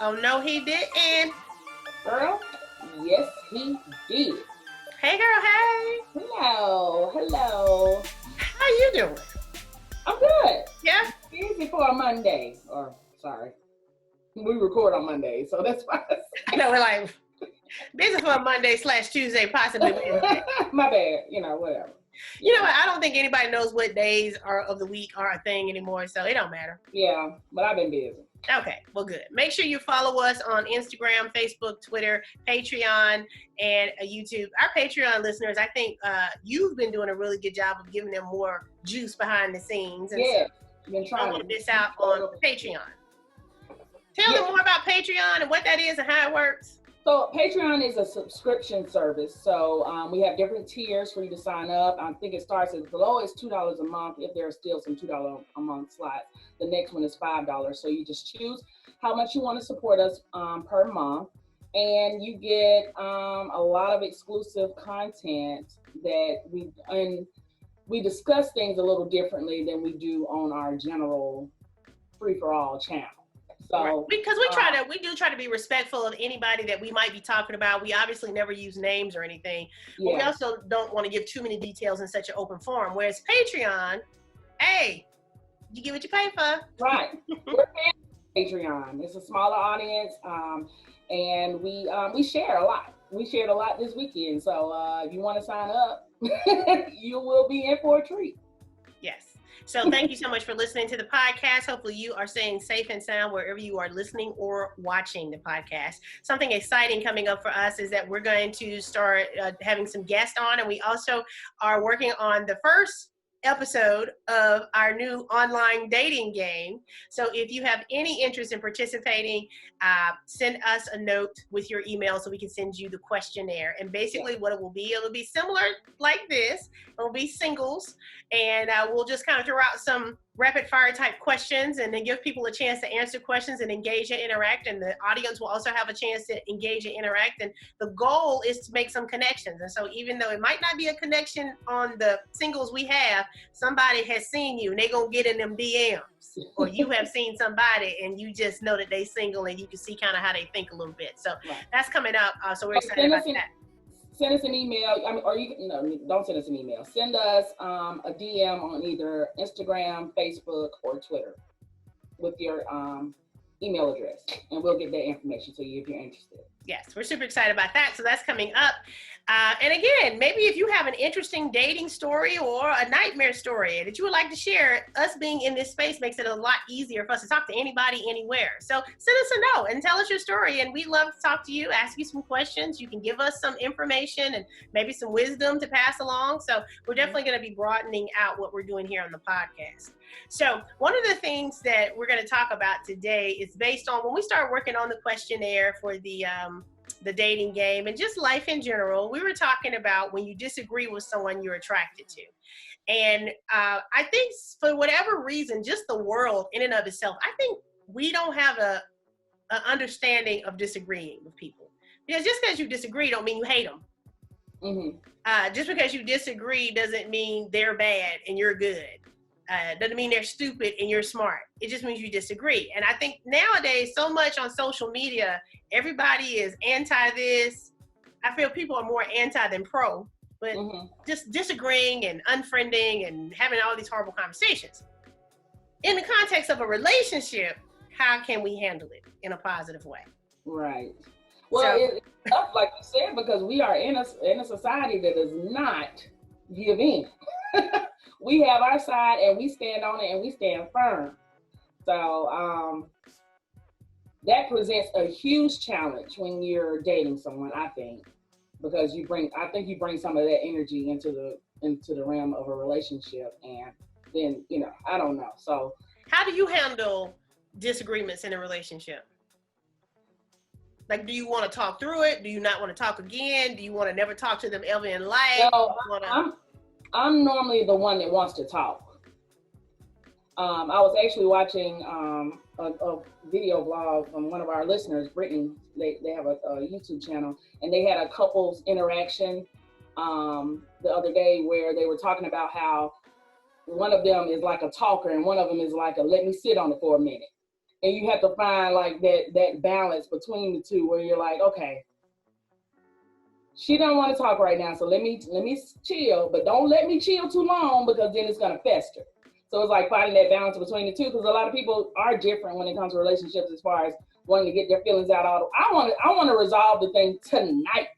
Oh, no, he didn't. Girl, yes, he did. Hey, girl, hey. Hello. How you doing? I'm good. Yeah? Busy for a Monday. We record on Monday, so that's why. I know, we're like, busy for a Monday / Tuesday, possibly Wednesday. My bad. Whatever. You know what? I don't think anybody knows what days of the week are a thing anymore, so it don't matter. Yeah, but I've been busy. Okay, well, good. Make sure you follow us on Instagram, Facebook, Twitter, Patreon, and YouTube. Our Patreon listeners, I think you've been doing a really good job of giving them more juice behind the scenes. And yeah, so been trying to this out on Patreon. Tell them more about Patreon and what that is and how it works. So Patreon is a subscription service. So we have different tiers for you to sign up. I think it starts as low as $2 a month if there are still some $2 a month slots. The next one is $5. So you just choose how much you want to support us per month. And you get a lot of exclusive content that we discuss things a little differently than we do on our general free-for-all channel. So, right. Because we do try to be respectful of anybody that we might be talking about. We obviously never use names or anything. Yeah. But we also don't want to give too many details in such an open forum. Whereas Patreon, hey, you get what you pay for. Right. We're Patreon. It's a smaller audience, and we share a lot. We shared a lot this weekend. So if you want to sign up, you will be in for a treat. Yes. So thank you so much for listening to the podcast. Hopefully you are staying safe and sound wherever you are listening or watching the podcast. Something exciting coming up for us is that we're going to start having some guests on, and we also are working on the first episode of our new online dating game. So if you have any interest in participating, send us a note with your email so we can send you the questionnaire. And basically what it'll be similar like this. It'll be singles, and we'll just kind of throw out some rapid fire type questions and then give people a chance to answer questions and engage and interact. And the audience will also have a chance to engage and interact. And the goal is to make some connections. And so even though it might not be a connection on the singles we have, somebody has seen you and they're going to get in them DMs. Or you have seen somebody and you just know that they single and you can see kind of how they think a little bit. So that's coming up. So we're excited about that. Send us an email, don't send us an email. Send us a DM on either Instagram, Facebook, or Twitter with your email address, and we'll get that information to you if you're interested. Yes, we're super excited about that. So that's coming up. And again, maybe if you have an interesting dating story or a nightmare story that you would like to share, us being in this space makes it a lot easier for us to talk to anybody, anywhere. So send us a note and tell us your story. And we'd love to talk to you, ask you some questions. You can give us some information and maybe some wisdom to pass along. So we're definitely going to be broadening out what we're doing here on the podcast. So one of the things that we're going to talk about today is based on when we started working on the questionnaire for the dating game and just life in general. We were talking about when you disagree with someone you're attracted to. And I think for whatever reason, just the world in and of itself, I think we don't have an understanding of disagreeing with people. Because just because you disagree don't mean you hate them. Mm-hmm. Just because you disagree doesn't mean they're bad and you're good. Doesn't mean they're stupid and you're smart. It just means you disagree. And I think nowadays, so much on social media, everybody is anti this. I feel people are more anti than pro, but just disagreeing and unfriending and having all these horrible conversations. In the context of a relationship, how can we handle it in a positive way? Right. Well, it's tough, like you said, because we are in a society that does not give in. We have our side and we stand on it and we stand firm. So that presents a huge challenge when you're dating someone, I think, because I think you bring some of that energy into the realm of a relationship, and then, I don't know. So how do you handle disagreements in a relationship? Like, do you want to talk through it? Do you not want to talk again? Do you want to never talk to them ever in life? No, I'm normally the one that wants to talk. I was actually watching a video vlog from one of our listeners, Brittany. They have a YouTube channel, and they had a couples interaction the other day where they were talking about how one of them is like a talker and one of them is like a let me sit on it for a minute. And you have to find like that balance between the two where you're like, okay, she don't want to talk right now, so let me chill, but don't let me chill too long because then it's gonna fester. So it's like finding that balance between the two, because a lot of people are different when it comes to relationships as far as wanting to get their feelings out. I want to resolve the thing tonight.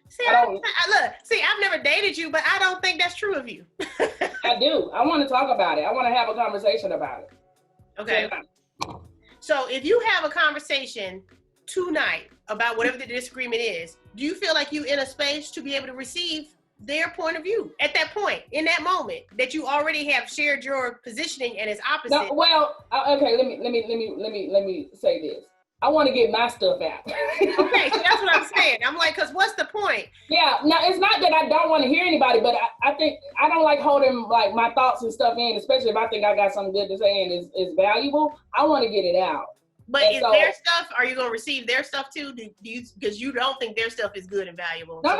See, I've never dated you, but I don't think that's true of you. I do. I want to talk about it. I want to have a conversation about it. Okay. Tonight. So if you have a conversation tonight about whatever the disagreement is, do you feel like you're in a space to be able to receive their point of view at that point, in that moment, that you already have shared your positioning and it's opposite? No, well, okay. Let me say this. I want to get my stuff out. Okay, so that's what I'm saying. I'm like, because what's the point? Yeah, no, it's not that I don't want to hear anybody, but I think I don't like holding like my thoughts and stuff in, especially if I think I got something good to say and is valuable. I want to get it out. But is their stuff, are you going to receive their stuff too? Because you don't think their stuff is good and valuable. No.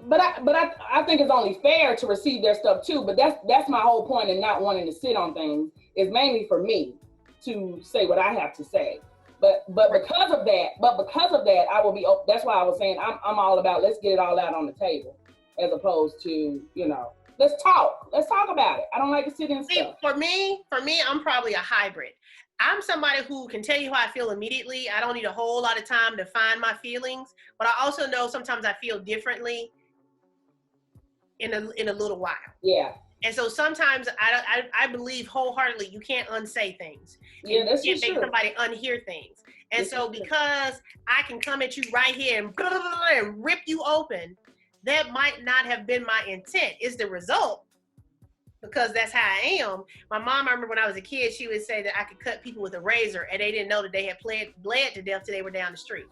But I think it's only fair to receive their stuff too. But that's my whole point in not wanting to sit on things, is mainly for me to say what I have to say. But because of that, I will be. That's why I was saying I'm all about let's get it all out on the table, as opposed to let's talk about it. I don't like to sit in stuff. For me, I'm probably a hybrid. I'm somebody who can tell you how I feel immediately. I don't need a whole lot of time to find my feelings, but I also know sometimes I feel differently in a little while. Yeah. And so sometimes I believe wholeheartedly you can't unsay things. Yeah, that's you can't true. make somebody unhear things. And so because I can come at you right here and rip you open, that might not have been my intent. It's the result, because that's how I am. My mom, I remember when I was a kid, she would say that I could cut people with a razor and they didn't know that they had bled to death till they were down the street.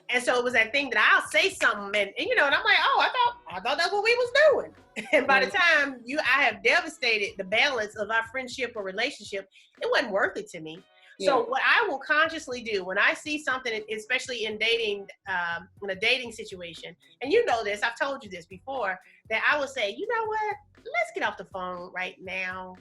And so it was that thing that I'll say something and and I'm like, oh, I thought that's what we was doing. And by the time I have devastated the balance of our friendship or relationship, it wasn't worth it to me. Yeah. So what I will consciously do when I see something, especially in dating, in a dating situation, and you know this, I've told you this before, that I will say, you know what, let's get off the phone right now,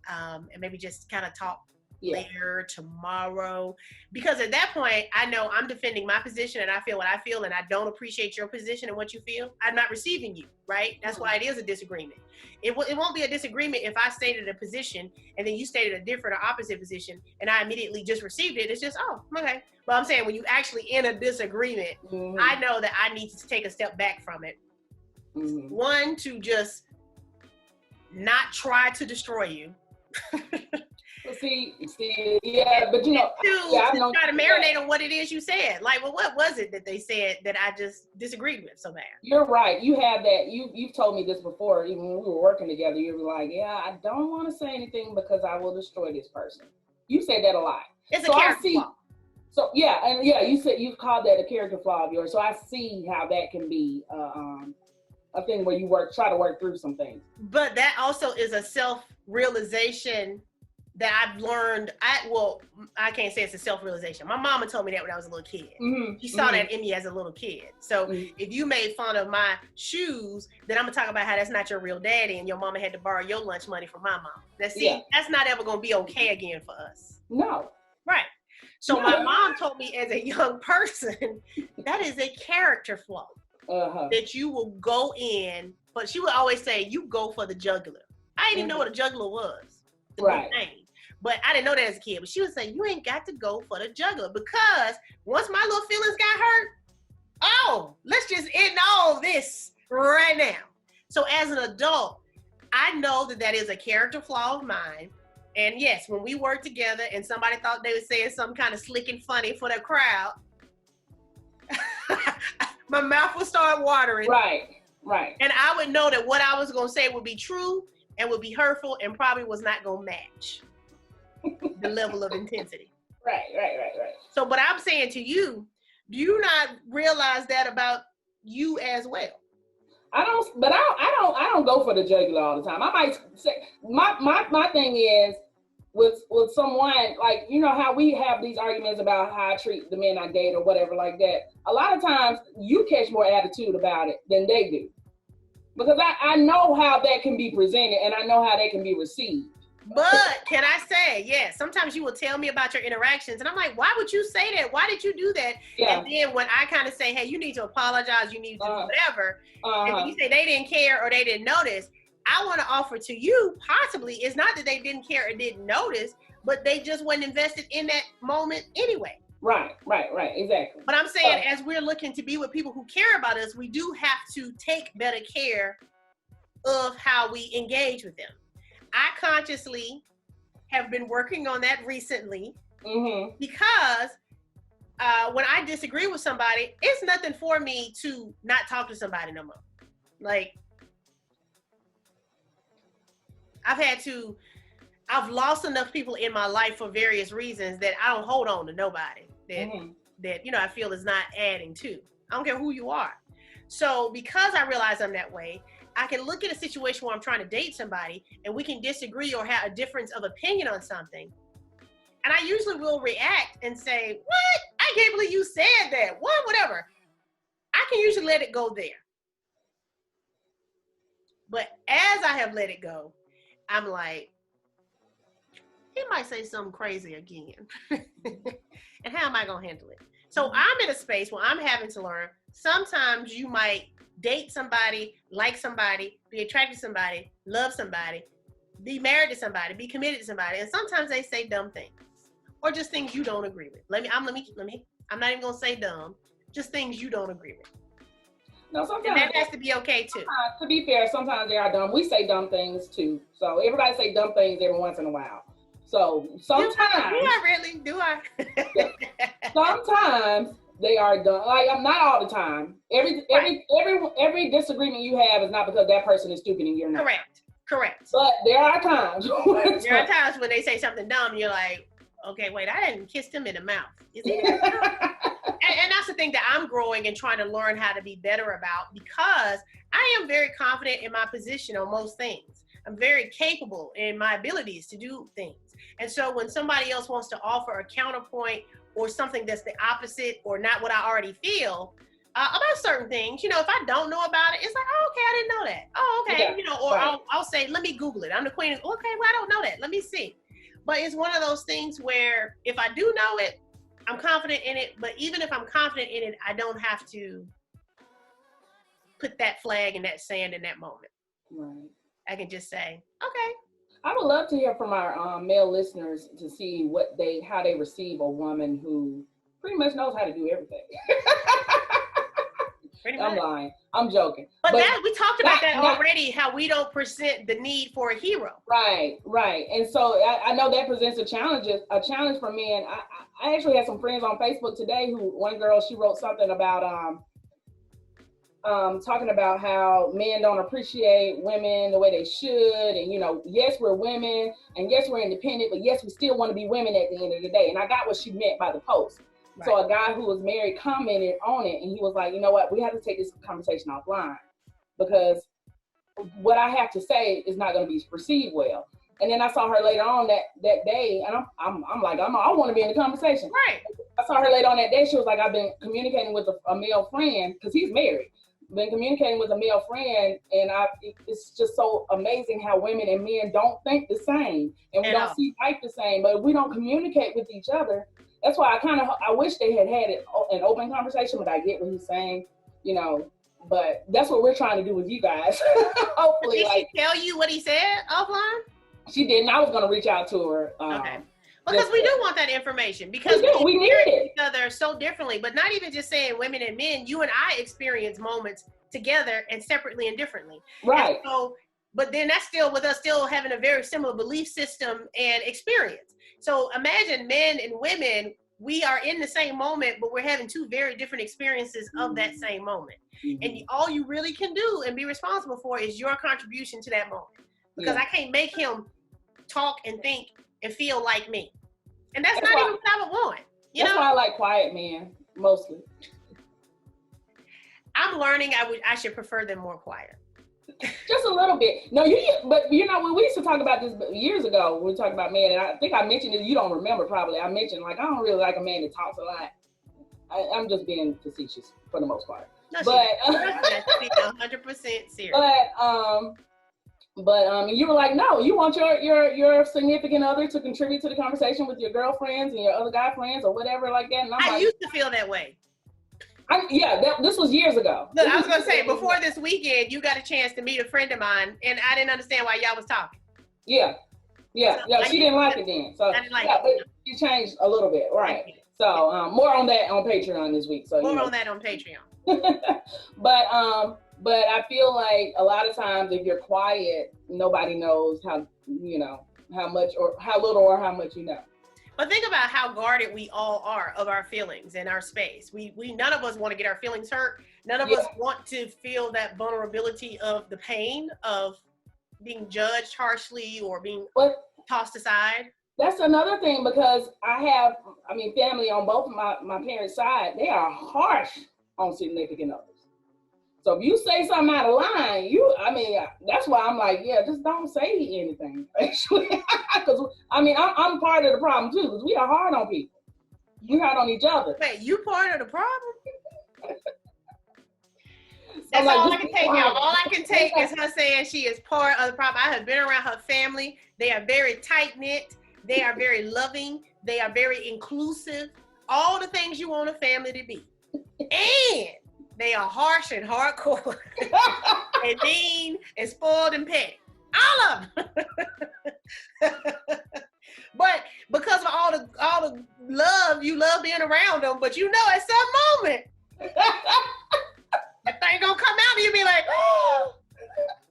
and maybe just kind of talk later, tomorrow, because at that point I know I'm defending my position and I feel what I feel and I don't appreciate your position and what you feel. I'm not receiving you, right? That's why it is a disagreement. It won't be a disagreement if I stated a position and then you stated a different or opposite position and I immediately just received it. It's just, oh, okay. But I'm saying when you actually in a disagreement, I know that I need to take a step back from it. One, to just not try to destroy you. See, yeah, but to try to marinate on what it is you said. Like, well, what was it that they said that I just disagreed with so bad? You're right. You have that. You've told me this before, even when we were working together. You were like, yeah, I don't want to say anything because I will destroy this person. You say that a lot. It's a character flaw. So you said you've called that a character flaw of yours. So I see how that can be a thing where you try to work through some things. But that also is a self-realization that I've learned. I can't say it's a self-realization. My mama told me that when I was a little kid. She saw that in me as a little kid. So if you made fun of my shoes, then I'm gonna talk about how that's not your real daddy and your mama had to borrow your lunch money from my mom. That's not ever gonna be okay again for us. No. Right. So my mom told me as a young person, that is a character flaw. That you will go in, but she would always say, you go for the jugular. I didn't even know what a jugular was. Right. But I didn't know that as a kid. But she would say, you ain't got to go for the jugular, because once my little feelings got hurt, let's just end all this right now. So as an adult, I know that is a character flaw of mine. And yes, when we worked together and somebody thought they were saying something kind of slick and funny for the crowd, my mouth would start watering. Right. And I would know that what I was going to say would be true and would be hurtful and probably was not going to match the level of intensity. Right. So, but I'm saying to you, do you not realize that about you as well? I don't go for the jugular all the time. I might say my thing is with someone, like, you know how we have these arguments about how I treat the men I date or whatever like that. A lot of times you catch more attitude about it than they do. Because I know how that can be presented and I know how that can be received. But can I say, yes, sometimes you will tell me about your interactions and I'm like, why would you say that? Why did you do that? Yeah. And then when I kind of say, hey, you need to apologize, you need to do whatever, and then Uh-huh. you say they didn't care or they didn't notice, I want to offer to you, possibly, it's not that they didn't care or didn't notice, but they just wasn't invested in that moment anyway. Right, exactly. But I'm saying, as we're looking to be with people who care about us, we do have to take better care of how we engage with them. I consciously have been working on that recently because when I disagree with somebody, it's nothing for me to not talk to somebody no more. Like, I've lost enough people in my life for various reasons that I don't hold on to nobody that, you know, I feel is not adding to. I don't care who you are. So because I realize I'm that way, I can look at a situation where I'm trying to date somebody and we can disagree or have a difference of opinion on something. And I usually will react and say, what? I can't believe you said that. What? Whatever. I can usually let it go there. But as I have let it go, I'm like, he might say something crazy again. And how am I going to handle it? So I'm in a space where I'm having to learn. Sometimes you might date somebody, like somebody, be attracted to somebody, love somebody, be married to somebody, be committed to somebody. And sometimes they say dumb things or just things you don't agree with. I'm not even going to say dumb, just things you don't agree with. No, sometimes and that has to be okay too. To be fair, sometimes they are dumb. We say dumb things too. So everybody say dumb things every once in a while. So sometimes. Do I? Sometimes they are dumb. Like, I'm not all the time. Every disagreement you have is not because that person is stupid and you're not. Correct. But there are times. There are times when they say something dumb, you're like, okay, wait, I didn't kiss him in the mouth. Is he and that's the thing that I'm growing and trying to learn how to be better about, because I am very confident in my position on most things. I'm very capable in my abilities to do things. And so when somebody else wants to offer a counterpoint or something that's the opposite or not what I already feel about certain things, you know, if I don't know about it, it's like, oh, okay, I didn't know that. Oh, okay. Yeah, you know, or I'll say, let me Google it. I'm the queen. Okay, well, I don't know that. Let me see. But it's one of those things where if I do know it, I'm confident in it. But even if I'm confident in it, I don't have to put that flag in that sand in that moment. Right. I can just say, okay. I would love to hear from our male listeners to see how they receive a woman who pretty much knows how to do everything. I'm lying. I'm joking. But that, we talked about that already, how we don't present the need for a hero. Right. And so I know that presents a challenge for men. I actually had some friends on Facebook today one girl, she wrote something about talking about how men don't appreciate women the way they should. And, you know, yes, we're women and yes, we're independent, but yes, we still want to be women at the end of the day. And I got what she meant by the post. Right. So a guy who was married commented on it and he was like, you know what, we have to take this conversation offline because what I have to say is not going to be perceived well. And then I saw her later on that day and I'm like, I want to be in the conversation. Right. I saw her later on that day. She was like, I've been communicating with a male friend because he's married. Been communicating with a male friend, and it's just so amazing how women and men don't think the same, and we don't see life the same. But if we don't communicate with each other, that's why I wish they had an open conversation. But I get what he's saying, you know. But that's what we're trying to do with you guys. Hopefully, did she tell you what he said offline? She didn't. I was going to reach out to her. Okay. Because we do want that information, because we need it. Each other so differently, but not even just saying women and men. You and I experience moments together and separately and differently. Right. And so, but then that's still with us still having a very similar belief system and experience. So imagine men and women, we are in the same moment, but we're having two very different experiences of that same moment. Mm-hmm. And all you really can do and be responsible for is your contribution to that moment. Because I can't make him talk and think and feel like me. And that's not even what I would want. That's why I like quiet men, mostly. I'm learning I should prefer them more quiet. Just a little bit. No, but you know, when we used to talk about this years ago, when we talked about men, and I think I mentioned it, you don't remember probably, I mentioned, like, I don't really like a man that talks a lot. I'm just being facetious for the most part. No, but 100% serious. But But you were like, no, you want your significant other to contribute to the conversation with your girlfriends and your other guy friends or whatever like that. And I used to feel that way. This was years ago. Look, I was gonna say, before this weekend, you got a chance to meet a friend of mine, and I didn't understand why y'all was talking. Yeah. She didn't like it then. So I didn't like it. You changed a little bit, right? So more on that on Patreon this week. So more on that on Patreon. But I feel like a lot of times if you're quiet, nobody knows how much or how little or how much you know. But think about how guarded we all are of our feelings and our space. We none of us want to get our feelings hurt. None of us want to feel that vulnerability of the pain of being judged harshly or being tossed aside. That's another thing, because I have family on both my parents' side. They are harsh on significant others. So if you say something out of line, that's why I'm like, just don't say anything. Actually, because I'm part of the problem too. Because we are hard on people. We hard on each other. Wait, you part of the problem? That's all I can take now. All I can take is her saying she is part of the problem. I have been around her family. They are very tight knit. They are very loving. They are very inclusive. All the things you want a family to be. And they are harsh and hardcore and mean and spoiled and petty. All of them. But because of all the love, you love being around them. But at some moment, that thing gonna come out and you be like, oh.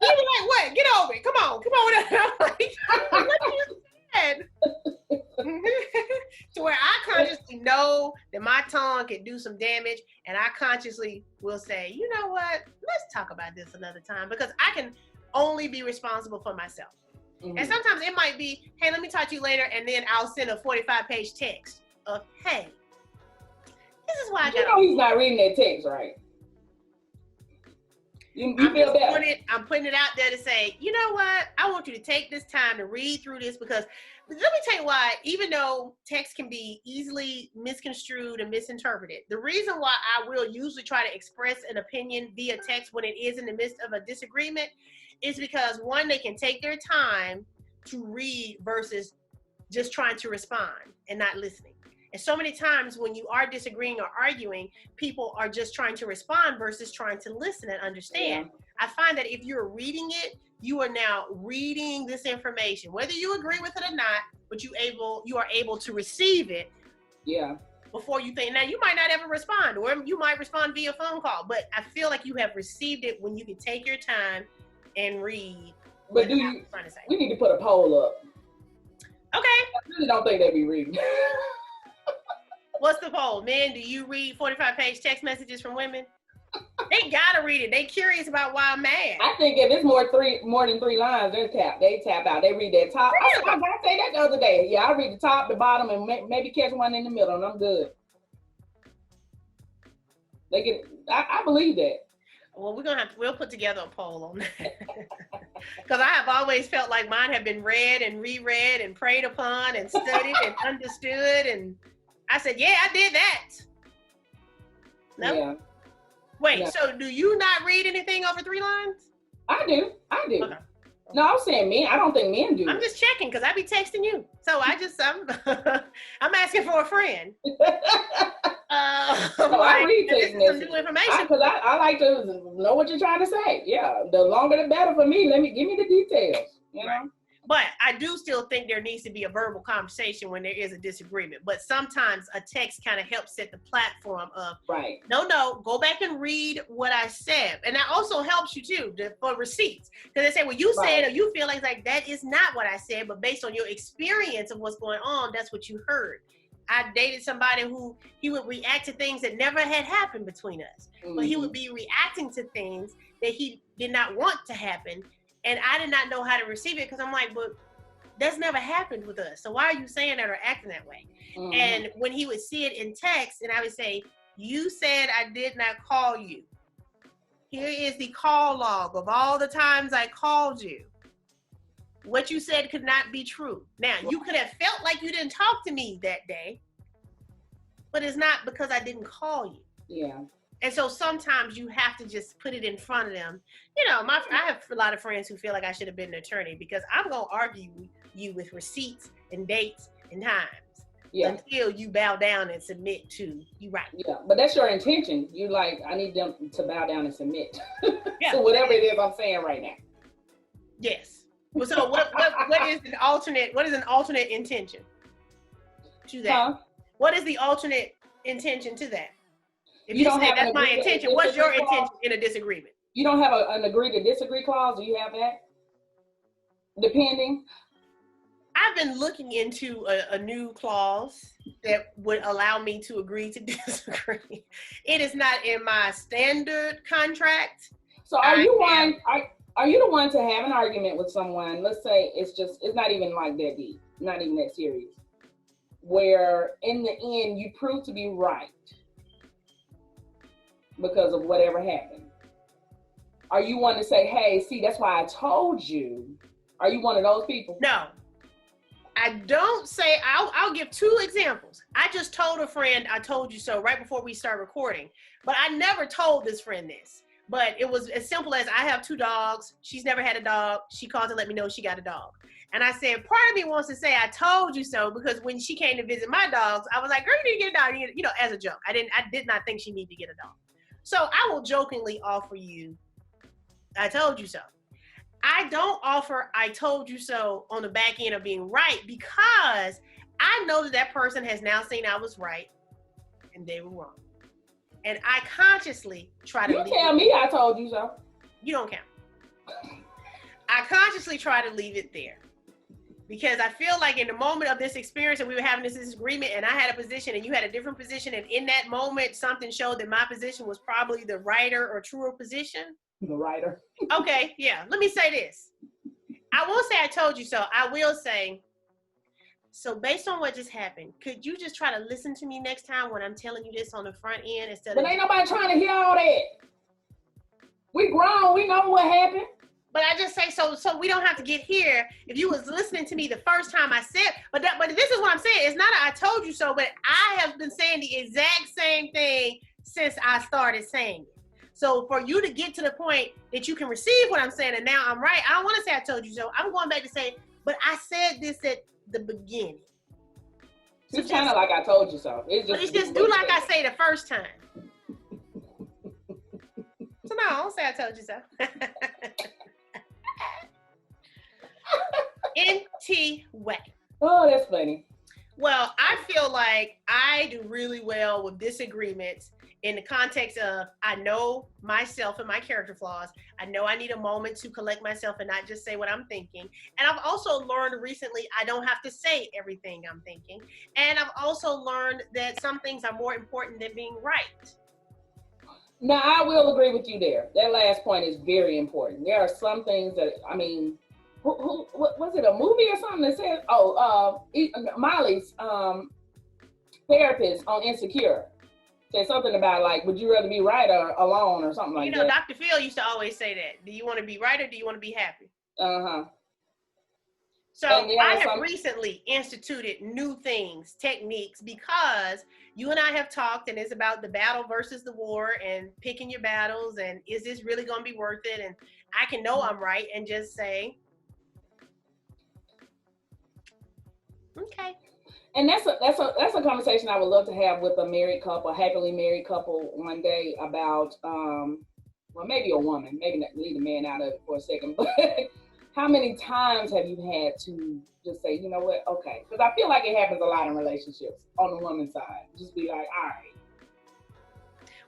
You be like, what? Get over it. Come on. I'm like, what you said? To where I consciously know that my tongue can do some damage, and I consciously will say, you know what? Let's talk about this another time, because I can only be responsible for myself. Mm-hmm. And sometimes it might be, hey, let me talk to you later, and then I'll send a 45-page text of, hey, this is why I got. He's not reading that text, right? I'm putting it out there to say, you know what? I want you to take this time to read through this, because let me tell you why, even though text can be easily misconstrued and misinterpreted, the reason why I will usually try to express an opinion via text when it is in the midst of a disagreement is because, one, they can take their time to read versus just trying to respond and not listening. And so many times when you are disagreeing or arguing, people are just trying to respond versus trying to listen and understand. Yeah. I find that if you're reading it, you are now reading this information, whether you agree with it or not, but you are able to receive it. Yeah. Before you think. Now, you might not ever respond, or you might respond via phone call, but I feel like you have received it when you can take your time and read. But we need to put a poll up. Okay. I really don't think they'd be reading. What's the poll? Men, do you read 45-page text messages from women? They gotta read it. They curious about why I'm mad. I think if it's more than 3 lines, they tap out. They read that top. I say that the other day. Yeah, I read the top, the bottom, and maybe catch one in the middle, and I'm good. I believe that. Well, we'll put together a poll on that. Because I have always felt like mine have been read and reread and preyed upon and studied and understood, and I said, yeah, I did that. No? Yeah. Wait, yeah. So do you not read anything over 3 lines? I do. Okay. No, I'm saying men. I don't think men do. I'm just checking because I be texting you. So I'm asking for a friend. I read text messages. Some new information. Because I like to know what you're trying to say. Yeah, the longer the better for me. Give me the details. You know? But I do still think there needs to be a verbal conversation when there is a disagreement. But sometimes a text kind of helps set the platform of, no, go back and read what I said. And that also helps you too for receipts. Because they say, well, you said, or you feel like that is not what I said, but based on your experience of what's going on, that's what you heard. I dated somebody who he would react to things that never had happened between us. Mm-hmm. But he would be reacting to things that he did not want to happen. And I did not know how to receive it because I'm like, but that's never happened with us. So why are you saying that or acting that way? Mm-hmm. And when he would see it in text and I would say, you said I did not call you. Here is the call log of all the times I called you. What you said could not be true. Now, you could have felt like you didn't talk to me that day, but it's not because I didn't call you. Yeah. And so sometimes you have to just put it in front of them. You know, I have a lot of friends who feel like I should have been an attorney because I'm going to argue you with receipts and dates and times until you bow down and submit to you right. Yeah, but that's your intention. You like, I need them to bow down and submit to whatever it is I'm saying right now. Yes. Well, so what is an alternate intention to that? Huh? What is the alternate intention to that? If you say that's my intention, what's your intention in a disagreement? You don't have an agree to disagree clause? Do you have that? Depending? I've been looking into a new clause that would allow me to agree to disagree. It is not in my standard contract. So are you the one to have an argument with someone? Let's say it's not even like that deep, not even that serious, where in the end you prove to be right because of whatever happened. Are you one to say, hey, see, that's why I told you? Are you one of those people? No. I don't say, I'll give two examples. I just told a friend, I told you so right before we start recording, but I never told this friend this. But it was as simple as I have 2 dogs. She's never had a dog. She called to let me know she got a dog. And I said, part of me wants to say I told you so because when she came to visit my dogs, I was like, girl, you need to get a dog. You know, as a joke. I did not think she needed to get a dog. So I will jokingly offer you, I told you so. I don't offer I told you so on the back end of being right because I know that person has now seen I was right and they were wrong. And I consciously try to tell me I told you so. You don't count. I consciously try to leave it there because I feel like in the moment of this experience and we were having this disagreement and I had a position and you had a different position and in that moment something showed that my position was probably the righter or truer position. The writer. Okay, yeah. Let me say this. I won't say I told you so. I will say, so based on what just happened, could you just try to listen to me next time when I'm telling you this on the front end instead of... But ain't nobody trying to hear all that. We grown. We know what happened. But I just say, so we don't have to get here. If you was listening to me the first time I said, but this is what I'm saying. It's not I told you so, but I have been saying the exact same thing since I started saying it. So for you to get to the point that you can receive what I'm saying and now I'm right, I don't want to say I told you so. I'm going back to say, but I said this at the beginning. So it's kind of like I told you so. It's just do like I say the first time. So no, I don't say I told you so. NT way. Oh, that's funny. Well, I feel like I do really well with disagreements in the context of I know myself and my character flaws. I know I need a moment to collect myself and not just say what I'm thinking. And I've also learned recently I don't have to say everything I'm thinking. And I've also learned that some things are more important than being right. Now, I will agree with you there. That last point is very important. There are some things that, I mean, what was it, a movie or something that said, Molly's therapist on Insecure said something about like, would you rather be right or alone or something like that? You know, Dr. Phil used to always say that. Do you want to be right or do you want to be happy? Uh-huh. So I have recently instituted new things, techniques, because you and I have talked and it's about the battle versus the war and picking your battles and is this really going to be worth it? And I can know I'm right and just say, okay. And that's a conversation I would love to have with a married couple, happily married couple one day about, well, maybe a woman, maybe not, leave the man out of it for a second, but how many times have you had to just say, you know what, okay? Because I feel like it happens a lot in relationships on the woman's side. Just be like, all right.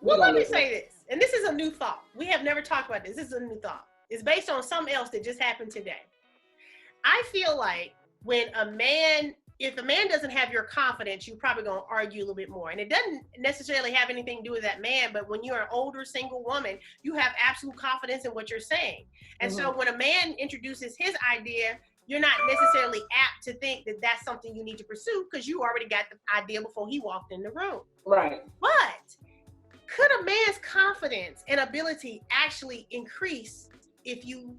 Well, let me say this, and this is a new thought. We have never talked about this. This is a new thought. It's based on something else that just happened today. I feel like when if a man doesn't have your confidence, you're probably going to argue a little bit more. And it doesn't necessarily have anything to do with that man, but when you're an older single woman, you have absolute confidence in what you're saying. And so when a man introduces his idea, you're not necessarily apt to think that that's something you need to pursue because you already got the idea before he walked in the room. Right. But could a man's confidence and ability actually increase if you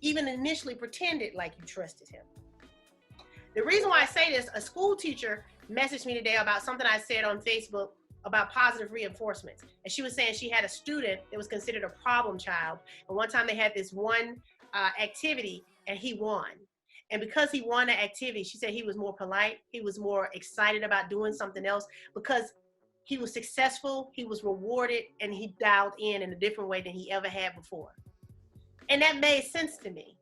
even initially pretended like you trusted him? The reason why I say this, a school teacher messaged me today about something I said on Facebook about positive reinforcements. And she was saying she had a student that was considered a problem child. And one time they had this one activity and he won. And because he won the activity, she said he was more polite. He was more excited about doing something else because he was successful, he was rewarded, and he dialed in a different way than he ever had before. And that made sense to me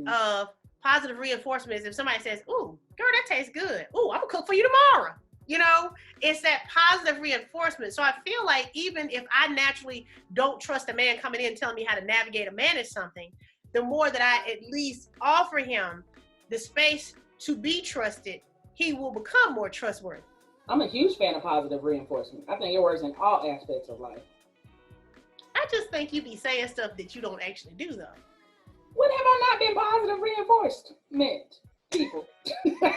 of positive reinforcements. If somebody says, ooh, girl, that tastes good. Ooh, I'm gonna cook for you tomorrow. You know, it's that positive reinforcement. So I feel like even if I naturally don't trust a man coming in telling me how to navigate or manage something, the more that I at least offer him the space to be trusted, he will become more trustworthy. I'm a huge fan of positive reinforcement. I think it works in all aspects of life. I just think you be saying stuff that you don't actually do, though. When have I not been positive reinforcement, people? You can't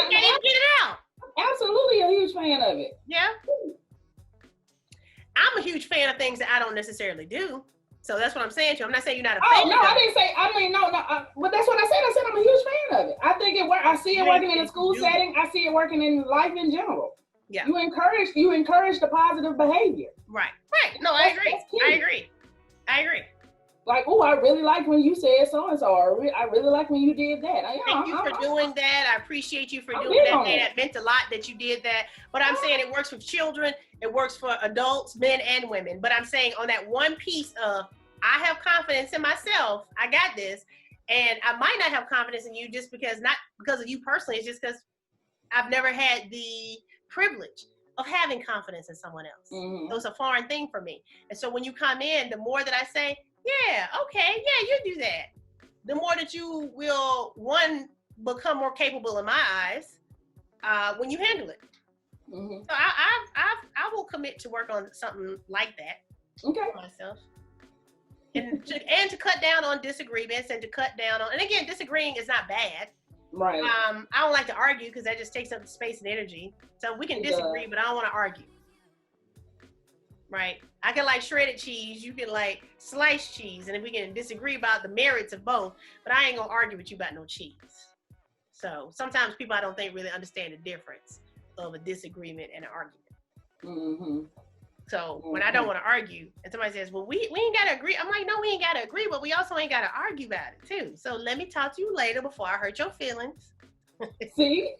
even get it out. Absolutely a huge fan of it. Yeah. I'm a huge fan of things that I don't necessarily do. So that's what I'm saying to you. I'm not saying you're not a fan. Oh, no, I didn't say, but that's what I said. I said I'm a huge fan of it. I think it works. I see it working in a school setting. I see it working in life in general. Yeah. You encourage the positive behavior. Right. No, I agree. Like, oh, I really like when you said so-and-so, or I really like when you did that. Thank you for doing that. I appreciate you for doing that. That meant a lot that you did that. But I'm saying it works for children. It works for adults, men and women. But I'm saying on that one piece of, I have confidence in myself. I got this. And I might not have confidence in you just because, not because of you personally. It's just because I've never had the privilege of having confidence in someone else. Mm-hmm. So it's a foreign thing for me. And so when you come in, the more that I say, yeah, okay, yeah, you do that, the more that you will, one, become more capable in my eyes when you handle it. Mm-hmm. So I will commit to work on something like that for myself. And to cut down on disagreements and to cut down on, and again, disagreeing is not bad. Right. I don't like to argue because that just takes up space and energy. So we can disagree, but I don't want to argue. Right. I can like shredded cheese. You can like sliced cheese. And if we can disagree about the merits of both, but I ain't going to argue with you about no cheese. So sometimes people I don't think really understand the difference of a disagreement and an argument. Mm-hmm. So when I don't want to argue and somebody says, well, we ain't got to agree. I'm like, no, we ain't got to agree, but we also ain't got to argue about it too. So let me talk to you later before I hurt your feelings. See?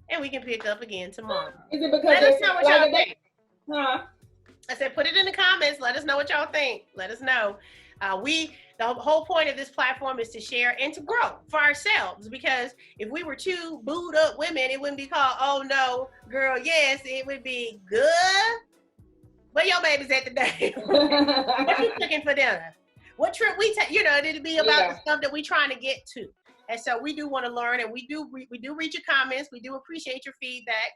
And we can pick up again tomorrow. Is it because let us know what y'all think? Huh? I said, put it in the comments. Let us know what y'all think. Let us know. The whole point of this platform is to share and to grow for ourselves, because if we were two booed up women, it wouldn't be called, oh no, girl, yes. It would be good. Where your baby's at today? What you cooking for dinner? What trip we take? You know, it'd be about the stuff that we're trying to get to. And so we do want to learn, and we do read your comments. We do appreciate your feedback.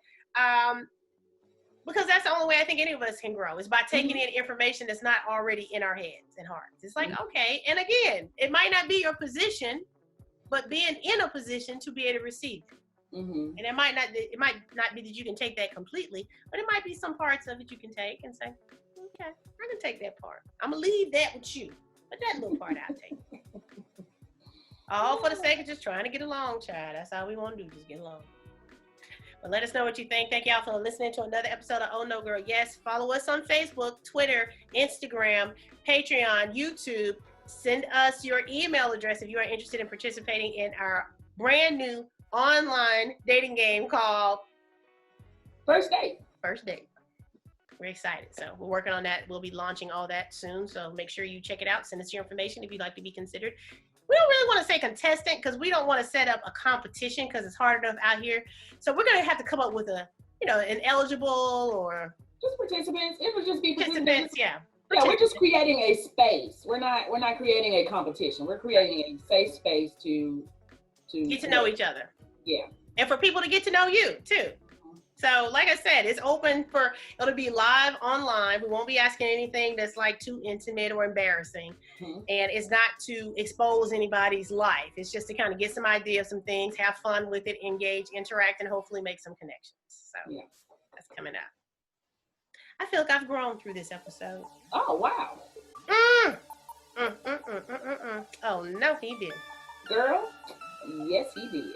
Because that's the only way I think any of us can grow, is by taking in information that's not already in our heads and hearts. It's like, okay, and again, it might not be your position, but being in a position to be able to receive it. Mm-hmm. And it might not be that you can take that completely, but it might be some parts of it you can take and say, okay, I can take that part. I'm gonna leave that with you, but that little part I'll take. All for the sake of just trying to get along, child. That's all we want to do, just get along. But let us know what you think. Thank y'all for listening to another episode of Oh No Girl Yes. Follow us on Facebook, Twitter, Instagram, Patreon, YouTube. Send us your email address if you are interested in participating in our brand new online dating game called First Date. We're excited. So we're working on that. We'll be launching all that soon. So make sure you check it out. Send us your information if you'd like to be considered. We don't really want to say contestant because we don't want to set up a competition because it's hard enough out here. So we're going to have to come up with an eligible or just participants. It would just be participants. Yeah, we're just creating a space. We're not creating a competition. We're creating a safe space to get to know each other. Yeah. And for people to get to know you too. So like I said, it's open it'll be live online. We won't be asking anything that's like too intimate or embarrassing. Mm-hmm. And it's not to expose anybody's life. It's just to kind of get some idea of some things, have fun with it, engage, interact, and hopefully make some connections. So that's coming up. I feel like I've grown through this episode. Oh, wow. Oh, no, he did. Girl, yes, he did.